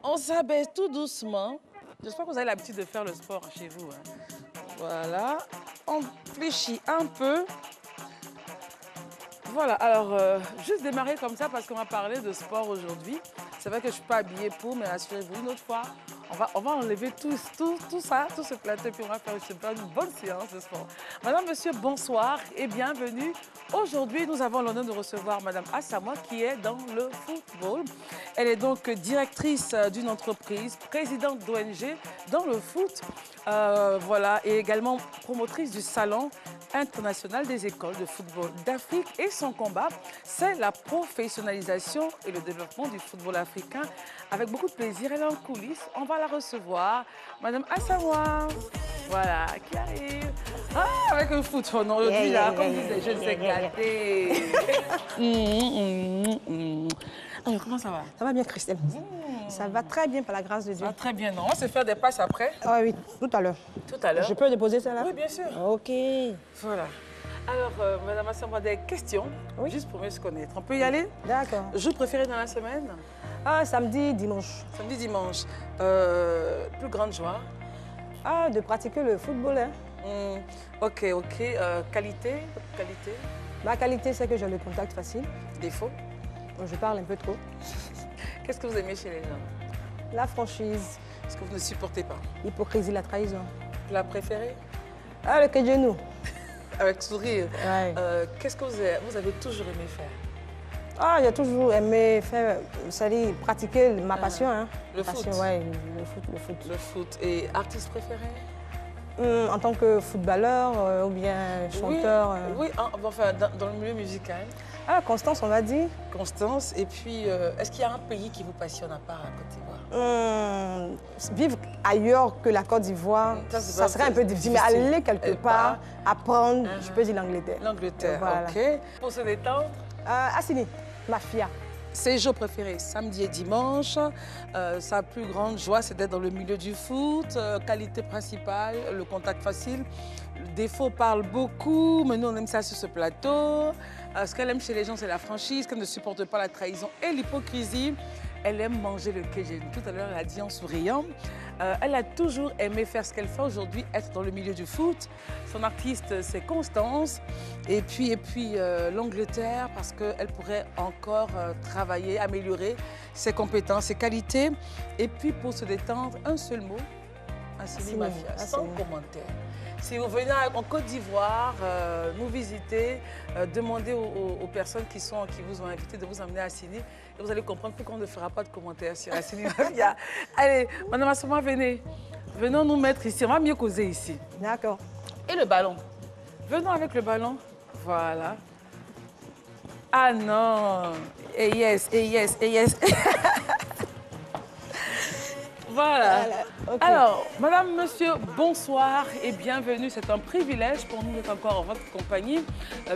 On s'abaisse tout doucement. J'espère que vous avez l'habitude de faire le sport chez vous. Voilà. On fléchit un peu. Voilà, alors, juste démarrer comme ça parce qu'on va parler de sport aujourd'hui. C'est vrai que je ne suis pas habillée pour, mais assurez-vous, une autre fois, on va enlever tout ça, tout ce plateau, puis on va faire une bonne séance de sport. Madame, monsieur, bonsoir et bienvenue. Aujourd'hui, nous avons l'honneur de recevoir Madame Assamoah qui est dans le football. Elle est donc directrice d'une entreprise, présidente d'ONG dans le foot, voilà, et également promotrice du salon international des écoles de football d'Afrique. Et son combat, c'est la professionnalisation et le développement du football africain. Avec beaucoup de plaisir, elle est en coulisses. On va la recevoir. Madame Assamoah, voilà, qui arrive. Ah, avec un foot, non, aujourd'hui, là, comme disent les jeunes, c'est gâté. Alors, comment ça va? Ça va bien, Christelle. Ça va très bien, par la grâce de Dieu. Ah, très bien, non? On va se faire des passes après. Ah oui, tout à l'heure. Tout à l'heure? Je peux déposer ça là? Oui, bien sûr. Ok. Voilà. Alors, Madame Assamoah, des questions, Oui. juste pour mieux se connaître. On peut y aller? D'accord. Jour préféré dans la semaine? Ah, samedi, dimanche. Samedi, dimanche. Plus grande joie? Ah, de pratiquer le football, hein. Ok. Qualité? Qualité? Ma qualité, c'est que j'ai le contact facile. Défaut? Je parle un peu trop. Qu'est-ce que vous aimez chez les gens? La franchise, Ce que vous ne supportez pas? l'hypocrisie, la trahison. Plat préféré? Ah, le genou. Avec sourire. Ouais. Qu'est-ce que vous avez toujours aimé faire? Ah, j'ai toujours aimé faire, c'est-à-dire pratiquer ma passion, hein. Le foot? Ouais, le foot. Le foot. Et artiste préféré? En tant que footballeur ou bien chanteur. Oui, enfin, dans le milieu musical. Ah, Constance, on va dire. Constance. Et puis, est-ce qu'il y a un pays qui vous passionne à part la Côte d'Ivoire? Vivre ailleurs que la Côte d'Ivoire, ça serait un peu difficile. Mais aller quelque part, apprendre, je peux dire l'Angleterre. L'Angleterre, Voilà. ok. Pour se détendre? Assini, Mafia. Ses jours préférés, samedi et dimanche. Sa plus grande joie, c'est d'être dans le milieu du foot. Qualité principale, le contact facile. Le défaut parle beaucoup, mais nous, on aime ça sur ce plateau. Ce qu'elle aime chez les gens, c'est la franchise, qu'elle ne supporte pas la trahison et l'hypocrisie. Elle aime manger le kéjeni. Tout à l'heure, elle a dit en souriant. Elle a toujours aimé faire ce qu'elle fait aujourd'hui, être dans le milieu du foot. Son artiste, c'est Constance. Et puis l'Angleterre, parce qu'elle pourrait encore travailler, améliorer ses compétences, ses qualités. Et puis, pour se détendre, un seul mot, Assini Mafia, sans commentaire. Si vous venez en Côte d'Ivoire, nous visiter, demandez aux personnes qui vous ont invité de vous emmener à Assini. Et vous allez comprendre pourquoi on ne fera pas de commentaires sur Assini Mafia. Allez, Madame Assamoah, venez. Venons nous mettre ici. On va mieux causer ici. D'accord. Et le ballon. Venons avec le ballon. Voilà. Ah non. Et yes. Voilà. Okay. Alors, madame, monsieur, bonsoir et bienvenue. C'est un privilège pour nous d'être encore en votre compagnie.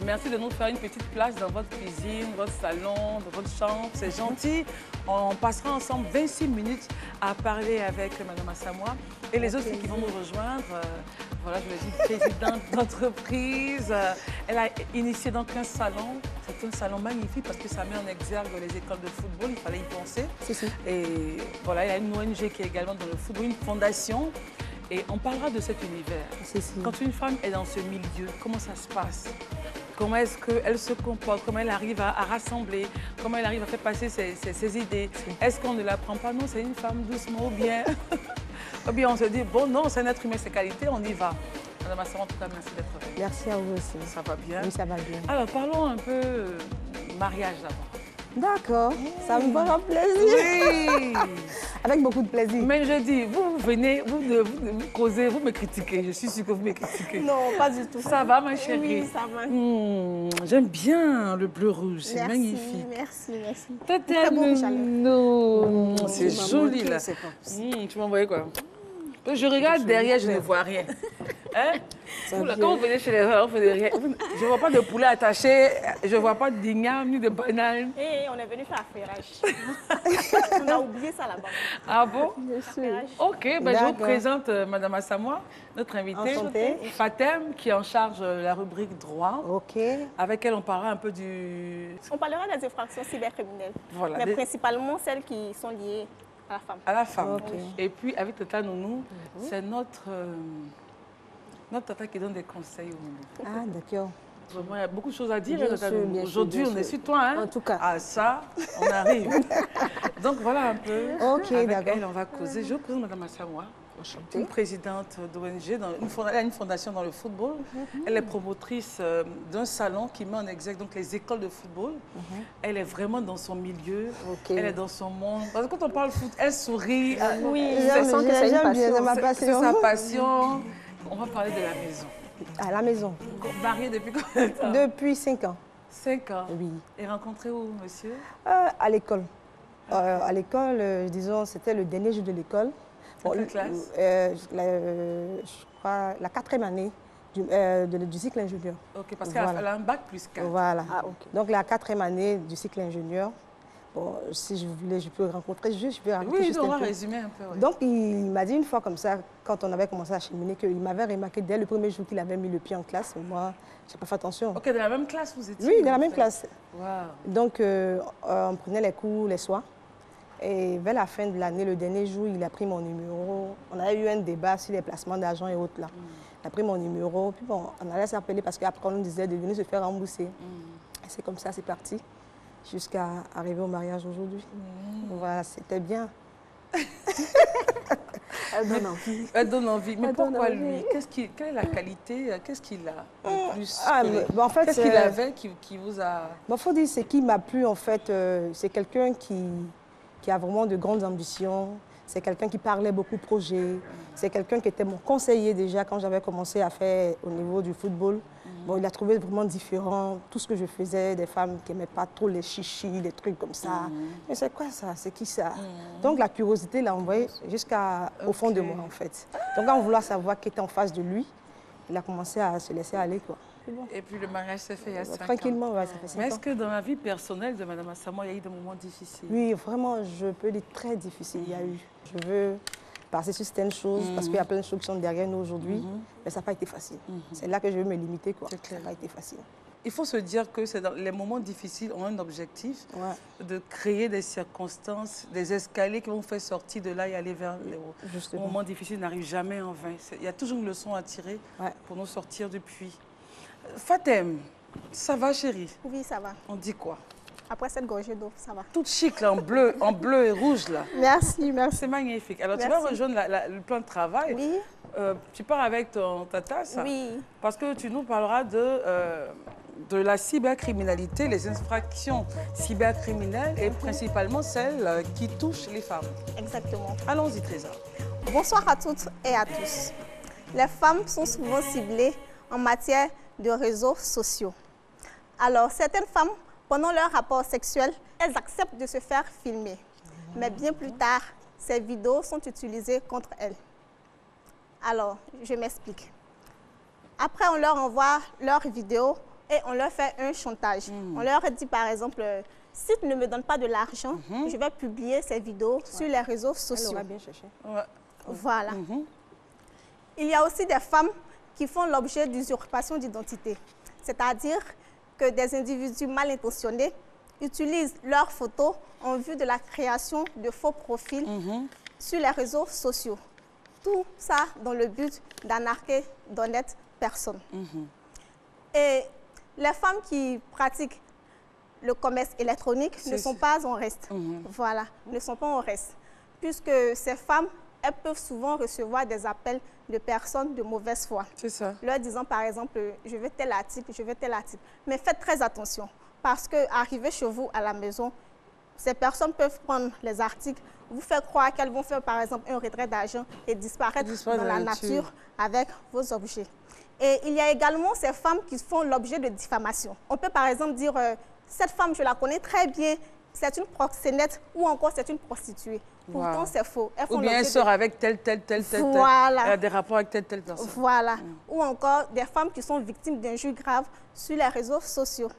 Merci de nous faire une petite place dans votre cuisine, votre salon, dans votre chambre. C'est gentil. On passera ensemble 26 minutes à parler avec madame Assamoah et les autres qui vont nous rejoindre. Voilà, je l'ai dit, présidente d'entreprise. Elle a initié donc un salon. C'est un salon magnifique parce que ça met en exergue les écoles de football. Il fallait y penser. Si. Et voilà, il y a une ONG qui est également dans le football, une fondation. Et on parlera de cet univers. Si. Quand une femme est dans ce milieu, comment ça se passe? Comment est-ce qu'elle se comporte? Comment elle arrive à rassembler? Comment elle arrive à faire passer ses idées? Est-ce qu'on ne l'apprend pas? Non, c'est une femme doucement ou bien... ou bien on se dit, bon, non, c'est un être humain, ses qualités, on y va. Madame Assamoah, en tout cas, merci d'être venue. Merci à vous aussi. Ça va bien? Oui, ça va bien. Alors, parlons un peu mariage d'abord. D'accord, ça me fera plaisir. Oui. Avec beaucoup de plaisir. Mais je dis, vous venez, vous causez, vous me critiquez. Je suis sûre que vous me critiquez. Non, pas du tout. Ça va, ma chérie? Oui, ça va. J'aime bien le bleu rouge, c'est magnifique. Merci. Très beau, c'est joli là. Tu m'as envoyé quoi? Je regarde derrière, je ne vois rien. Hein? Quand vous venez chez les gens, vous ne rien. Je ne vois pas de poulet attaché, je ne vois pas d'igname ni de banane. On est venu faire affairage. On a oublié ça là-bas. Ah bon? Bien sûr. Ok, ben je vous présente Madame Assamoah, notre invitée. Enchantée. Fatem, qui est en charge de la rubrique droit. Ok. Avec elle, on parlera un peu du... On parlera des infractions cybercriminelles. Voilà. Mais principalement celles qui sont liées À la femme. À la femme. Ok. Et puis, avec Tata Nounou, c'est notre tata qui donne des conseils au Nounou. Ah, d'accord. Vraiment, il y a beaucoup de choses à dire, Bien Tata sûr, Nounou. bien sûr, Aujourd'hui, bien on est sûr. sur toi, hein? En tout cas. Ah, ça, on arrive. Donc, voilà un peu. Ok, Avec d'accord. elle, on va causer. Je vous présente Madame Assamoah. Enchantée. Une présidente d'ONG, elle a une fondation dans le football. Elle est promotrice d'un salon qui met en exergue donc, les écoles de football. Elle est vraiment dans son milieu, Ok. elle est dans son monde. Parce que quand on parle foot, elle sourit. Oui, J'aime je sens que c'est une bien, c'est ma passion. C'est passion. sa passion. On va parler de la maison. À la maison. Mariée depuis combien de temps? Depuis 5 ans. 5 ans. Oui. Et rencontré où, monsieur? À l'école. À l'école, disons, c'était le dernier jour de l'école. Quelle classe? Je crois la 4e année du cycle ingénieur. Ok, parce qu'elle Voilà. a un bac plus 4. Voilà. Ah, ok. Donc la 4e année du cycle ingénieur. Bon, si je voulais, je peux rencontrer juste, je peux raconter Oui, juste on un va peu. résumer un peu. Oui. Donc il m'a dit une fois comme ça, quand on avait commencé à cheminer, qu'il m'avait remarqué dès le premier jour qu'il avait mis le pied en classe. Moi, je n'ai pas fait attention. Ok, dans la même classe vous étiez? Oui, dans la en même fait. classe. Wow. Donc on prenait les cours les soirs. Et vers la fin de l'année, le dernier jour, il a pris mon numéro. On a eu un débat sur les placements d'argent et autres là. Il a pris mon numéro, puis bon, on allait s'appeler parce qu'après on nous disait de venir se faire rembourser. Et c'est comme ça, c'est parti, jusqu'à arriver au mariage aujourd'hui. Voilà, c'était bien. Elle donne envie. Elle donne envie. Mais Elle donne pourquoi envie. lui? Quelle est la qualité? Qu'est-ce qu'il a de plus? En fait, Qu'est-ce qu'il avait qui vous a... Il faut dire, ce qui m'a plu, en fait, c'est quelqu'un qui a vraiment de grandes ambitions. C'est quelqu'un qui parlait beaucoup projet. C'est quelqu'un qui était mon conseiller déjà quand j'avais commencé à faire au niveau du football. Bon, il a trouvé vraiment différent tout ce que je faisais, des femmes qui n'aimaient pas trop les chichis, les trucs comme ça. Mais c'est quoi ça? C'est qui ça? Donc la curiosité l'a envoyé jusqu'au fond de moi, en fait. Donc en vouloir savoir qui était en face de lui, il a commencé à se laisser aller, quoi. Et puis le mariage s'est fait il y a 5 ans. Tranquillement, ouais, ça fait 5 ans. Mais est-ce que dans la vie personnelle de Mme Assamoah, il y a eu des moments difficiles? Oui, vraiment, je peux dire très difficile. Il y a eu. Je veux passer sur certaines choses parce qu'il y a plein de choses qui sont derrière nous aujourd'hui, mais ça n'a pas été facile. C'est là que je veux me limiter, quoi. C'est clair. Ça n'a pas été facile. Il faut se dire que les moments difficiles ont un objectif de créer des circonstances, des escaliers qui vont vous faire sortir de là et aller vers les hauts. Les moments difficiles n'arrivent jamais en vain. Il y a toujours une leçon à tirer pour nous sortir du puits. Fatem, ça va chérie? Oui, ça va. On dit quoi? Après cette gorgée d'eau, ça va. Toute chic là, en bleu et rouge là. Merci, merci. C'est magnifique. Alors tu Merci. vas rejoindre le plan de travail. Oui. Tu pars avec ta tasse. Oui. Parce que tu nous parleras de la cybercriminalité, les infractions cybercriminelles et principalement celles qui touchent les femmes. Exactement. Allons-y Trésor. Bonsoir à toutes et à tous. Les femmes sont souvent ciblées en matière de réseaux sociaux. Alors, certaines femmes, pendant leur rapport sexuel, elles acceptent de se faire filmer. Mais bien plus tard, ces vidéos sont utilisées contre elles. Alors, je m'explique. Après, on leur envoie leurs vidéos et on leur fait un chantage. On leur dit par exemple, si tu ne me donnes pas de l'argent, je vais publier ces vidéos sur les réseaux sociaux. Elle aura bien cherché. Voilà. Il y a aussi des femmes qui font l'objet d'usurpation d'identité. C'est-à-dire que des individus mal intentionnés utilisent leurs photos en vue de la création de faux profils sur les réseaux sociaux. Tout ça dans le but d'arnaquer d'honnêtes personnes. Et les femmes qui pratiquent le commerce électronique ne sont pas en reste. Voilà, ne sont pas en reste. Puisque ces femmes, elles peuvent souvent recevoir des appels de personnes de mauvaise foi. C'est ça. Leur disant par exemple, je veux tel article, je veux tel article. Mais faites très attention parce qu'arriver chez vous à la maison, ces personnes peuvent prendre les articles, vous faire croire qu'elles vont faire par exemple un retrait d'argent et disparaître dans la nature avec vos objets. Et il y a également ces femmes qui font l'objet de diffamation. On peut par exemple dire, cette femme, je la connais très bien, c'est une proxénète ou encore c'est une prostituée. Pourtant, c'est faux. Ou bien elle sort avec tel. Voilà. Elle a des rapports avec telle personne. Voilà. Ou encore des femmes qui sont victimes d'injures graves sur les réseaux sociaux.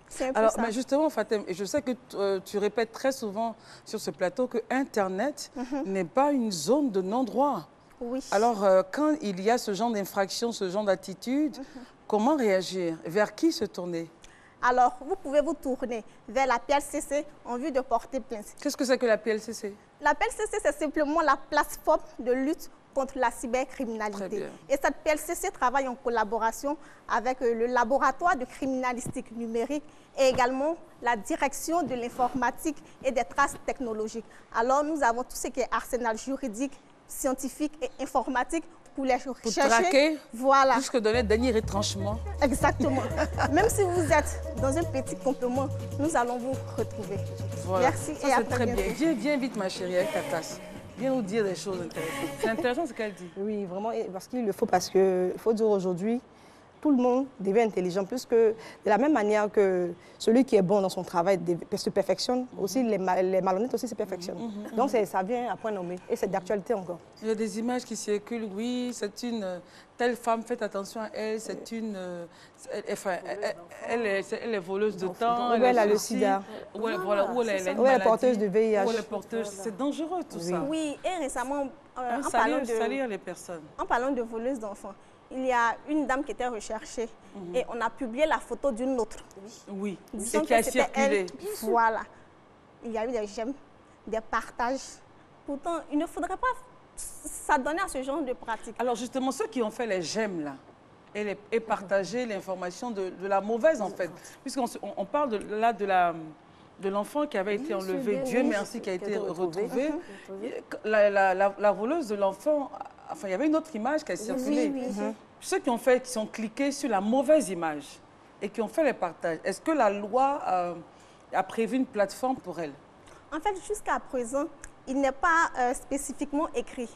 C'est un peu ça. Mais justement, Fatem, et je sais que tu répètes très souvent sur ce plateau que Internet n'est pas une zone de non-droit. Oui. Alors, quand il y a ce genre d'infraction, ce genre d'attitude, comment réagir? Vers qui se tourner? alors vous pouvez vous tourner vers la PLCC en vue de porter plainte. Qu'est-ce que c'est que la PLCC? La PLCC, c'est simplement la plateforme de lutte contre la cybercriminalité. Et cette PLCC travaille en collaboration avec le laboratoire de criminalistique numérique et également la direction de l'informatique et des traces technologiques. Alors, nous avons tout ce qui est arsenal juridique, scientifique et informatique pour les chercher. Pour traquer, voilà. Jusque donner le dernier retranchement. Exactement. Même si vous êtes dans un petit campement, nous allons vous retrouver. Voilà. Merci Ça, et à très bientôt. bien. Viens vite, ma chérie, avec ta tasse. Viens nous dire des choses intéressantes. C'est intéressant ce qu'elle dit. Oui, vraiment, parce qu'il le faut, parce qu'il faut dire aujourd'hui, tout le monde devient intelligent, puisque de la même manière que celui qui est bon dans son travail se perfectionne, aussi les malhonnêtes aussi se perfectionnent. Donc ça vient à point nommé, et c'est d'actualité encore. Il y a des images qui circulent, oui, c'est une telle femme, faites attention à elle, c'est une... elle est voleuse de temps. Où elle a le sida. Où elle est porteuse de VIH. Où elle est porteuse. C'est dangereux tout ça. Oui, et récemment, salir les personnes. En parlant de voleuses d'enfants, il y a une dame qui était recherchée et on a publié la photo d'une autre. Oui, et qui a circulé. Voilà. Il y a eu des j'aime, des partages. Pourtant, il ne faudrait pas s'adonner à ce genre de pratique. Alors justement, ceux qui ont fait les j'aime là, et partager l'information de la mauvaise en fait, puisqu'on parle de l'enfant qui avait été enlevé, Dieu merci, qui a été retrouvé. La voleuse de l'enfant, enfin, il y avait une autre image qui a circulé. Oui. Ceux qui sont cliqués sur la mauvaise image et qui ont fait les partages, est-ce que la loi a prévu une plateforme pour elle? En fait, jusqu'à présent, il n'est pas spécifiquement écrit.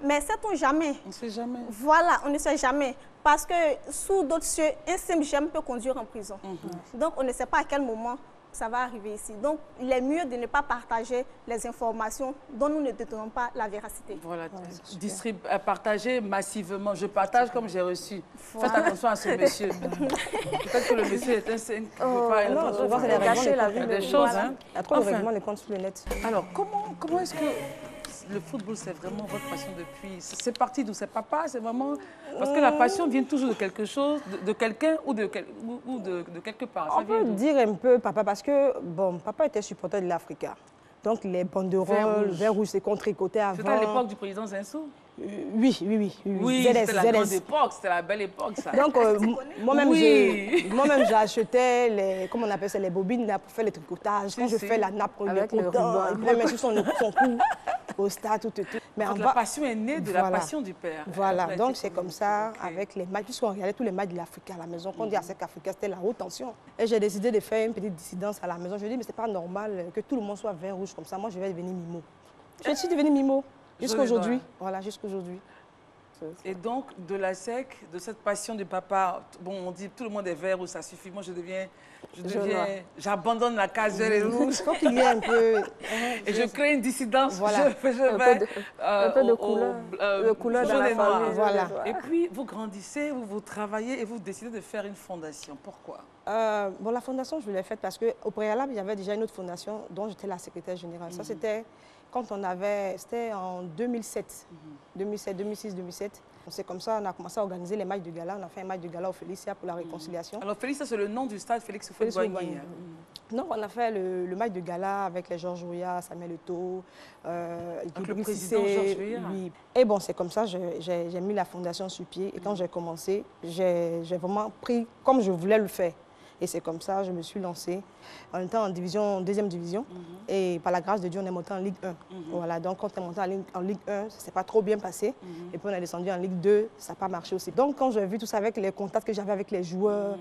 Mais sait-on jamais? On ne sait jamais. Voilà, on ne sait jamais. Parce que sous d'autres cieux, un simple j'aime peut conduire en prison. Donc, on ne sait pas à quel moment ça va arriver ici. Donc, il est mieux de ne pas partager les informations dont nous ne détenons pas la véracité. Voilà, partager massivement. Je partage comme j'ai reçu. Voilà. Faites attention à ce monsieur. Peut-être que le monsieur est un... Non, souvent, c'est gâcher la vie des choses. Hein. Il y a trop de règlements, les comptes sur le net. Alors, comment est-ce que le football, c'est vraiment votre passion depuis? C'est parti d'où? C'est papa, c'est maman? Parce que la passion vient toujours de quelque chose, de quelqu'un ou de quelque part. On peut dire un peu papa, parce que, bon, papa était supporter de l'Africa. Donc, les banderoles, vert rouge, c'est qu'on tricotait avant. C'était à l'époque du président Zinsou? Oui. C'était la grande époque, c'était la belle époque, ça. Donc, moi-même, j'achetais les, comment on appelle ça, les bobines là, pour faire le tricotage. Quand je fais la nappe, on le content, il peut mettre son cou au stade, tout. Mais la passion est née de la passion du père. Voilà, donc c'est comme ça, avec les matchs, puisqu'on regardait tous les matchs de l'Afrique à la maison. Quand on dit à SEC Africa, c'était la haute tension. Et j'ai décidé de faire une petite dissidence à la maison. Je dis, mais c'est pas normal que tout le monde soit vert rouge comme ça. Moi, je vais devenir Mimo. Je suis devenue Mimo. Jusqu'à aujourd'hui. Voilà, jusqu'à aujourd'hui. Et donc, de la SEC, de cette passion du papa, bon, on dit tout le monde est vert ou ça suffit. Moi, j'abandonne la case vert et rouge. Il faut qu'il y ait un peu... Et je crée une dissidence. Voilà. Un peu de couleur. De couleur dans la famille. Voilà. Et puis, vous grandissez, vous travaillez et vous décidez de faire une fondation. Pourquoi? Bon, la fondation, je l'ai faite parce qu'au préalable, il y avait déjà une autre fondation dont j'étais la secrétaire générale. Ça, c'était... Quand on avait, c'était en 2007, 2006-2007. C'est comme ça, on a commencé à organiser les matchs de gala. On a fait un match de gala au Félicia pour la réconciliation. Alors Félicia, c'est le nom du stade Félix Houphouët-Boigny. Non, on a fait le match de gala avec les Georges Weah, Samuel Eto'o, le président Georges Weah. Oui. Et bon, c'est comme ça, j'ai mis la fondation sur pied. Et quand j'ai commencé, j'ai vraiment pris comme je voulais le faire. Et c'est comme ça, je me suis lancée. On était en deuxième division. Et par la grâce de Dieu, on est monté en Ligue 1. Voilà, donc quand on est monté en Ligue 1, ça ne s'est pas trop bien passé. Et puis on est descendu en Ligue 2, ça n'a pas marché aussi. Donc quand j'ai vu tout ça avec les contacts que j'avais avec les joueurs,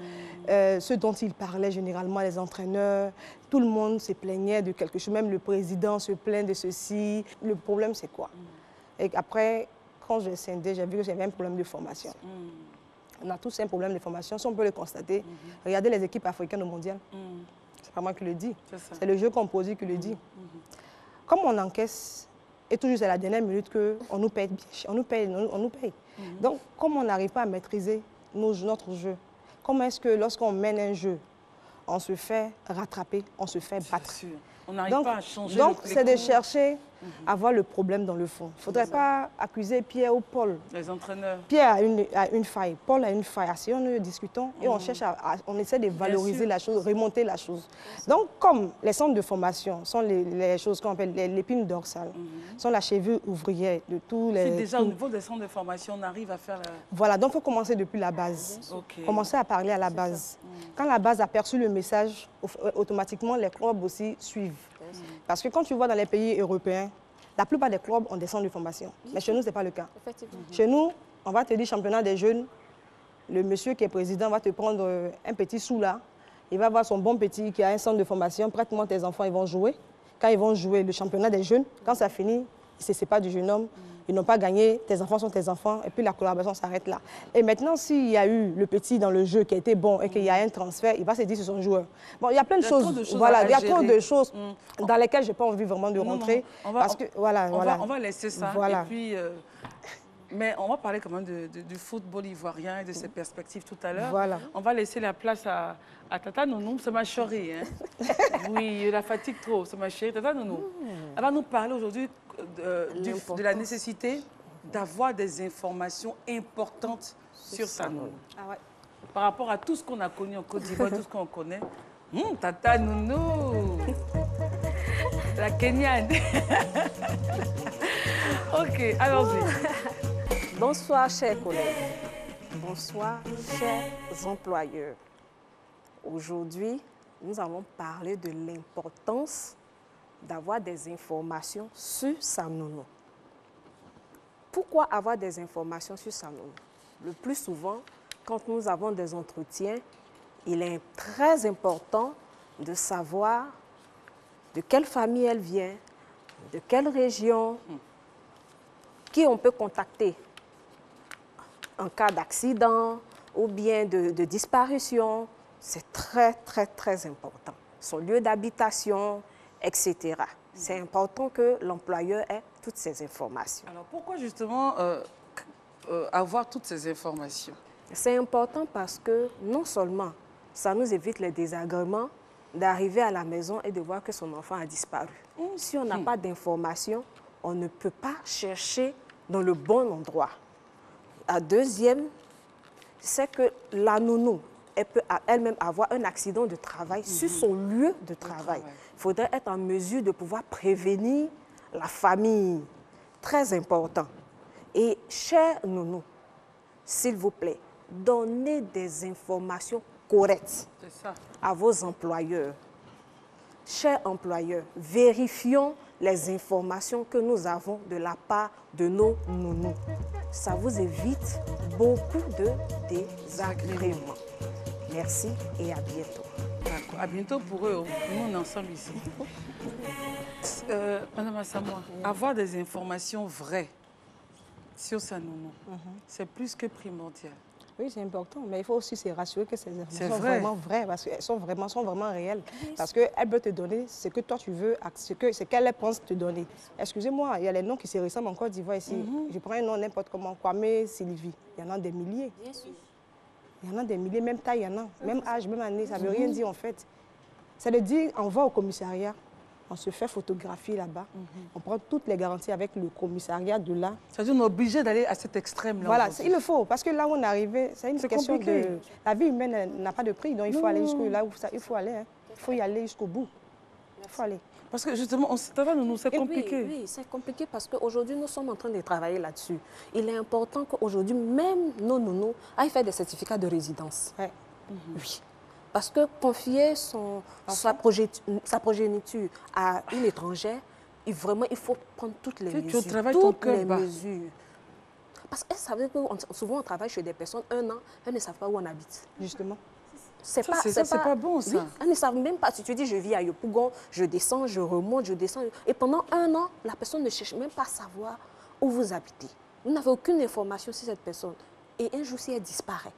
ceux dont ils parlaient généralement, les entraîneurs, tout le monde se plaignait de quelque chose. Même le président se plaint de ceci. Le problème, c'est quoi? Et après, quand j'ai scindé, j'ai vu que j'avais un problème de formation. On a tous un problème de formation, si on peut le constater. Regardez les équipes africaines au mondial. C'est pas moi qui le dis. C'est le jeu composé qui le dit. Comme on encaisse, et toujours à la dernière minute qu'on nous paye, on nous paye. Donc, comme on n'arrive pas à maîtriser notre jeu, comment est-ce que lorsqu'on mène un jeu, on se fait rattraper, on se fait battre? On n'arrive pas à changer. Donc, c'est de chercher avoir le problème dans le fond. Il ne faudrait pas accuser Pierre ou Paul. Les entraîneurs. Pierre a une faille, Paul a une faille. Asseyons, nous discutons et on cherche on essaie de valoriser la chose, remonter la chose. Donc, comme les centres de formation sont les choses qu'on appelle l'épine dorsale, sont la cheville ouvrière de tous les... Si déjà au niveau des centres de formation, on arrive à faire... Voilà, donc il faut commencer depuis la base. Commencer à parler à la base. Quand la base a perçu le message, automatiquement les clubs aussi suivent. Parce que quand tu vois dans les pays européens, la plupart des clubs ont des centres de formation. Mais chez nous, ce n'est pas le cas. Chez nous, on va te dire championnat des jeunes, le monsieur qui est président va te prendre un petit sou là, il va voir son bon petit qui a un centre de formation, prête-moi tes enfants, ils vont jouer. Quand ils vont jouer le championnat des jeunes, quand ça finit, ils se séparent du jeune homme, ils n'ont pas gagné, tes enfants sont tes enfants, et puis la collaboration s'arrête là. Et maintenant, s'il y a eu le petit dans le jeu qui a été bon et qu'il y a un transfert, il va se dire c'est son joueur. Bon, il y a plein de choses. Voilà, il y a trop de choses dans lesquelles je n'ai pas envie vraiment de rentrer. Parce que, on va laisser ça. Voilà. Et puis, mais on va parler quand même du football ivoirien et de ses perspectives tout à l'heure. Voilà. On va laisser la place à Tata Nounou, c'est ma chérie. Hein. Oui, la fatigue trop, c'est ma chérie. Tata Nounou, elle va nous parler aujourd'hui de la nécessité d'avoir des informations importantes sur Sanono. Par rapport à tout ce qu'on a connu en Côte d'Ivoire, tout ce qu'on connaît. Tata Nounou, la Kenyane. Ok, allons-y. Bonsoir, chers collègues. Bonsoir, chers employeurs. Aujourd'hui, nous allons parler de l'importance d'avoir des informations sur Sanono. Pourquoi avoir des informations sur Sanono? Le plus souvent, quand nous avons des entretiens, il est très important de savoir de quelle famille elle vient, de quelle région, qui on peut contacter en cas d'accident ou bien de disparition. C'est très, très, très important. Son lieu d'habitation, etc. C'est important que l'employeur ait toutes ces informations. Alors, pourquoi justement avoir toutes ces informations? C'est important parce que non seulement ça nous évite les désagréments d'arriver à la maison et de voir que son enfant a disparu. Si on n'a pas d'informations, on ne peut pas chercher dans le bon endroit. La deuxième, c'est que la nounou, elle peut elle-même avoir un accident de travail sur son lieu de travail. Il faudrait être en mesure de pouvoir prévenir la famille. Très important. Et chers nounous, s'il vous plaît, donnez des informations correctes à vos employeurs. Chers employeurs, vérifions les informations que nous avons de la part de nos nounous. Ça vous évite beaucoup de désagréments. Merci et à bientôt. D'accord, à bientôt pour eux. Nous, on est ensemble ici. Madame Assamoah, avoir des informations vraies sur Sanono, c'est plus que primordial. Oui, c'est important, mais il faut aussi se rassurer que ces informations sont vraiment vraies, parce qu'elles sont vraiment réelles. Parce qu'elles peuvent te donner ce que toi tu veux, ce qu'elles pensent te donner. Excusez-moi, il y a les noms qui se ressemblent en Côte d'Ivoire ici. Je prends un nom n'importe comment, Kwame, Sylvie. Il y en a des milliers. Bien sûr. Il y en a des milliers, même taille, il y en a. Même âge, même année, ça ne veut rien dire en fait. Ça veut dire, on va au commissariat, on se fait photographier là-bas, on prend toutes les garanties avec le commissariat de là. Ça veut dire qu'on est obligé d'aller à cet extrême-là. Voilà, il le faut, parce que là où on est arrivé, c'est une question compliqué. La vie humaine n'a pas de prix, donc il faut aller jusqu'au là où il faut aller. Hein. Il faut y aller jusqu'au bout. Il faut aller. Parce que justement, c'est compliqué. Oui, c'est compliqué parce qu'aujourd'hui, nous sommes en train de travailler là-dessus. Il est important qu'aujourd'hui, même nos nounous aillent faire des certificats de résidence. Ouais. Oui. Parce que confier sa progéniture à une étrangère, il faut prendre toutes les mesures. Toutes les mesures. Parce qu'elles savent que souvent on travaille chez des personnes 1 an, elles ne savent pas où on habite. Justement. C'est pas bon, ça. Oui, elles ne savent même pas. Si tu dis, je vis à Yopougon, je descends, je remonte, je descends. Et pendant 1 an, la personne ne cherche même pas à savoir où vous habitez. Vous n'avez aucune information sur cette personne. Et un jour, si elle disparaît,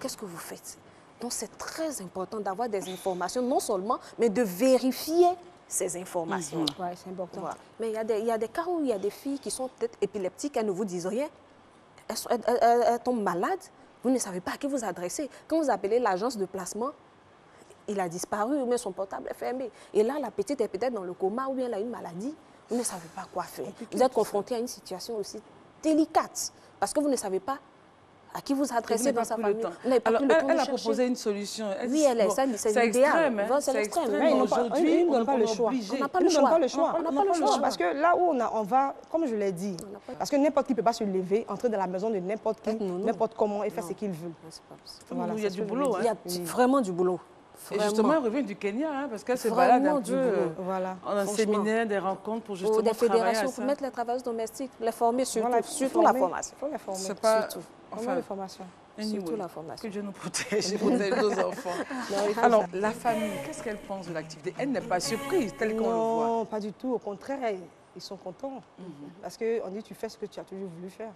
qu'est-ce que vous faites? Donc, c'est très important d'avoir des informations, non seulement, mais de vérifier ces informations. Oui, c'est important. Voilà. Mais il y a des cas où il y a des filles qui sont peut-être épileptiques, elles ne vous disent rien. Elles tombent malades. Vous ne savez pas à qui vous adresser. Quand vous appelez l'agence de placement, il a disparu, mais son portable est fermé. Et là, la petite est peut-être dans le coma ou bien elle a une maladie. vous ne savez pas quoi faire. Vous êtes confronté à une situation aussi délicate parce que vous ne savez pas à qui vous adressez dans sa famille. Alors, elle a proposé une solution. Oui, c'est l'idéal. C'est l'extrême. Mais aujourd'hui, on n'a pas le choix. On n'a pas le choix. On n'a pas le choix. Parce que là où on va, comme je l'ai dit, parce que n'importe qui ne peut pas se lever, entrer dans la maison de n'importe qui, n'importe comment et faire ce qu'il veut. Voilà, il y a du boulot. Il y a vraiment du boulot. Et justement, elle revient du Kenya, hein, parce qu'elle se balade un peu en un séminaire, des rencontres pour justement des fédérations, pour mettre les travailleurs domestiques, les former surtout, voilà, surtout la formation. Il faut les former. C'est pas... Surtout. Enfin, la formation. Surtout la formation. Que Dieu nous protège et protège nos enfants. Alors, la famille, qu'est-ce qu'elle pense de l'activité? Elle n'est pas surprise, telle qu'on le voit. Non, pas du tout. Au contraire, ils sont contents. Parce qu'on dit, tu fais ce que tu as toujours voulu faire.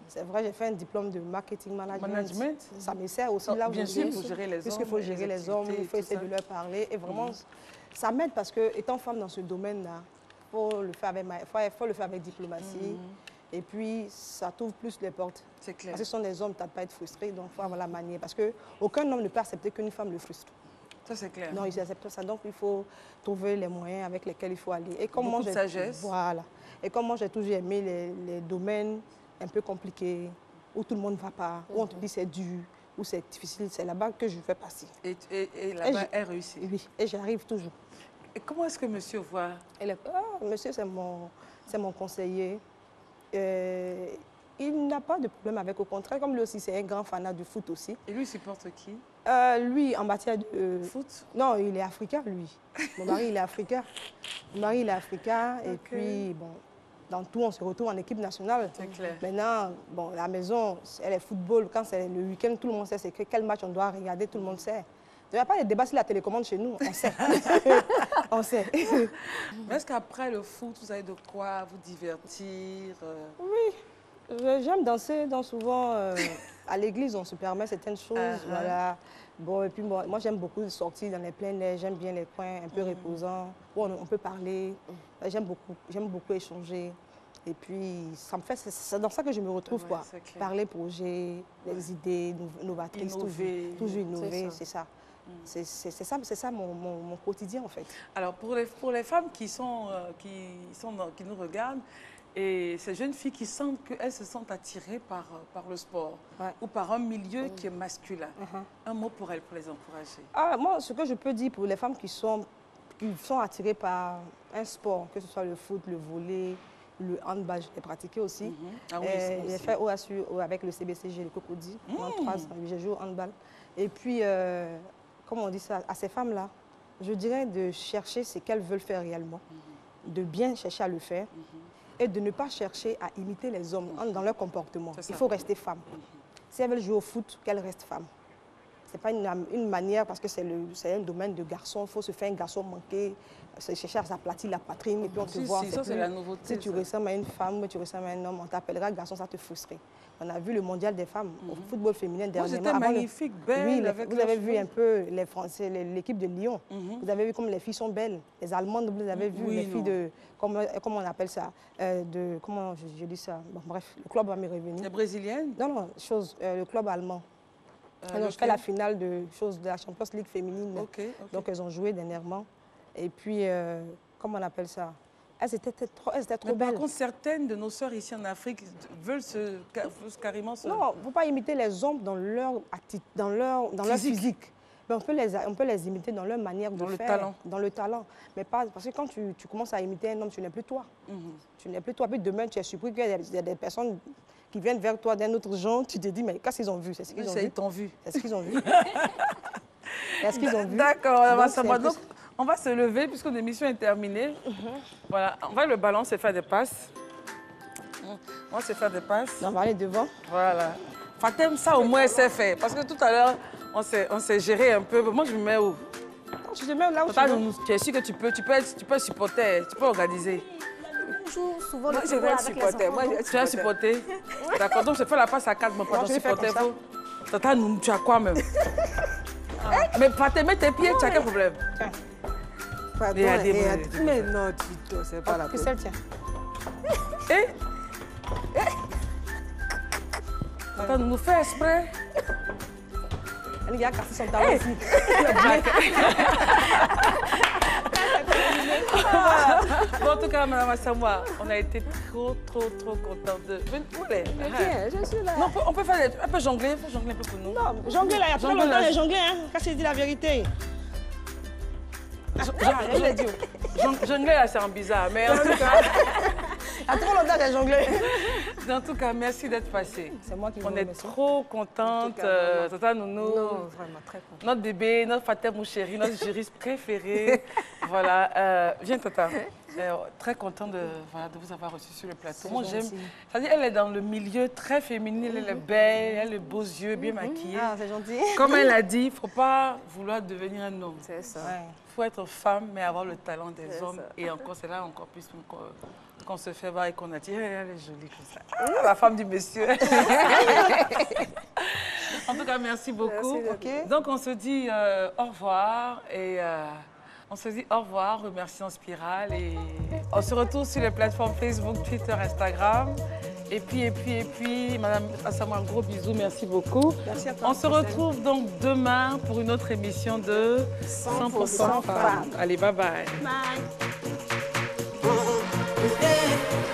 C'est vrai, j'ai fait un diplôme de marketing management. Ça me sert aussi là où bien sûr, pour gérer les hommes. Puisqu'il faut gérer les hommes, il faut essayer de leur parler. Et vraiment, ça m'aide parce que, étant femme dans ce domaine-là, il faut le faire avec diplomatie. Et puis, ça t'ouvre plus les portes. C'est clair. Parce que ce sont des hommes, tu n'as pas à être frustré, donc il faut avoir la manière. Parce qu'aucun homme ne peut accepter qu'une femme le frustre. Ça, c'est clair. Non, ils acceptent ça. Donc, il faut trouver les moyens avec lesquels il faut aller. Et comme beaucoup de sagesse. Voilà. Et comme moi, j'ai toujours aimé les domaines un peu compliqués, où tout le monde ne va pas, où on te dit c'est dur, où c'est difficile, c'est là-bas que je fais passer. Et là-bas, elle réussit. Oui, et j'arrive toujours. Et comment est-ce que monsieur voit? Monsieur, c'est mon conseiller. Il n'a pas de problème avec, au contraire, comme lui aussi, c'est un grand fanat du foot aussi. Et lui, il supporte qui? Lui, en matière de... foot? Non, il est africain, lui. Mon mari, il est africain. Mon mari, il est africain. Okay. Et puis, bon, dans tout, on se retrouve en équipe nationale. C'est clair. Maintenant, bon, la maison, elle est football. Quand c'est le week-end, tout le monde sait quel match on doit regarder, tout le monde sait. Il n'y a pas de débat sur la télécommande chez nous, on sait. On sait. Mais est-ce qu'après le foot, vous avez de quoi vous divertir? Oui, j'aime danser, donc souvent à l'église, on se permet certaines choses. Voilà. Bon, et puis moi j'aime beaucoup sortir dans les pleins airs, j'aime bien les coins un peu reposants, où on peut parler. J'aime beaucoup échanger. Et puis, c'est dans ça que je me retrouve, quoi. Parler projet, les idées novatrices, toujours innover, c'est ça. C'est ça mon quotidien, en fait. Alors, pour les femmes qui nous regardent, et ces jeunes filles qui sentent qu'elles se sentent attirées par le sport ou par un milieu qui est masculin, un mot pour elles, pour les encourager. Moi, ce que je peux dire pour les femmes qui sont attirées par un sport, que ce soit le foot, le volley, le handball, je l'ai pratiqué aussi. J'ai fait OASU avec le CBCG, le Cocody. En 3 ans, j'ai joué au handball. Et puis, comment on dit ça, à ces femmes-là, je dirais de chercher ce qu'elles veulent faire réellement, de bien chercher à le faire et de ne pas chercher à imiter les hommes dans leur comportement. Il faut rester femme. Si elles veulent jouer au foot, qu'elles restent femmes. Ce n'est pas une manière, parce que c'est un domaine de garçon, il faut se faire un garçon manqué, se chercher à s'aplatir la poitrine et puis on te voit. Ça, c'est la nouveauté. Si tu ressembles à une femme ou tu ressembles à un homme, on t'appellera garçon, ça te frustrerait. On a vu le mondial des femmes au football féminin dernièrement. C'était magnifique, belle. Oui, vous avez vu un peu les Français, l'équipe de Lyon. Vous avez vu comme les filles sont belles. Les Allemandes, vous avez vu les filles de, comment on appelle ça, comment je dis ça, bon, bref, le club va me revenir. Les Brésiliennes? Non, le club allemand. Je fais la finale de la Champions League féminine. Donc, elles ont joué dernièrement. Et puis, comment on appelle ça? Elles étaient trop belles. Par contre, certaines de nos sœurs ici en Afrique veulent carrément se... Non, il ne faut pas imiter les hommes dans leur physique. Mais on peut les imiter dans leur manière de faire. Dans le talent. Mais pas, parce que quand tu commences à imiter un homme, tu n'es plus toi. Tu n'es plus toi. Puis demain, tu es surpris qu'il y a des personnes qui viennent vers toi d'un autre genre. Tu te dis, mais qu'est-ce qu'ils ont vu? C'est ce qu'ils ont vu. Ils t'ont vu. C'est ce qu'ils ont vu. Est-ce qu'ils ont vu? D'accord, donc, on va se lever puisque l'émission est terminée. Voilà, on va le ballon se faire des passes. On va se faire des passes. On va aller devant. Voilà. Fatem, ça au moins, c'est fait. Parce que tout à l'heure, on s'est géré un peu. Moi, je me mets où? Tu te mets là où tu es sûr que tu peux supporter, tu peux organiser. On joue souvent le football avec les enfants. Tu as supporté? D'accord, donc je fais la passe à 4, mais pas de supporter. Tata, tu as quoi même? Mais Fatem, mets tes pieds, tu as quel problème? Tiens. Mais non, Tito, c'est pas la peine. Que celle tient. Attends, nous fait exprès. Elle a cassé son talon ici. Bon, en tout cas, Madame Asamoah, on a été trop contents de... Où est? Viens, je suis là. Non, on peut faire un peu jongler, un peu pour nous. Non, jongler là, il y a trop longtemps de jongler, hein. Quand c'est dit la vérité. Jongler là, c'est un bizarre, mais en tout cas... Il y a trop longtemps de jongler. En tout cas, merci d'être passé. C'est moi qui vous On est remercie. trop contente. Tata Nounou, Non, vraiment très contente. notre bébé, notre Fatem mon chéri, notre juriste préféré. Voilà. Viens, Tata. Très contente de vous avoir reçu sur le plateau. Moi, j'aime. C'est-à-dire, elle est dans le milieu très féminin, elle est belle, elle a les beaux yeux, bien maquillée. Ah, c'est gentil. Comme elle a dit, il ne faut pas vouloir devenir un homme. C'est ça. Il faut être femme, mais avoir le talent des hommes. Et encore, c'est là encore plus qu'on se fait voir et qu'on a dit, elle est jolie comme ça. Ah, la femme du monsieur. En tout cas, merci beaucoup. Merci. Donc, on se dit au revoir et on se dit au revoir, remercions Spirale et on se retrouve sur les plateformes Facebook, Twitter, Instagram. Et puis, Madame Asamoah, un gros bisou, merci beaucoup. Merci à toi. On se retrouve donc demain pour une autre émission de 100% femmes. Allez, bye bye. Bye. Yeah.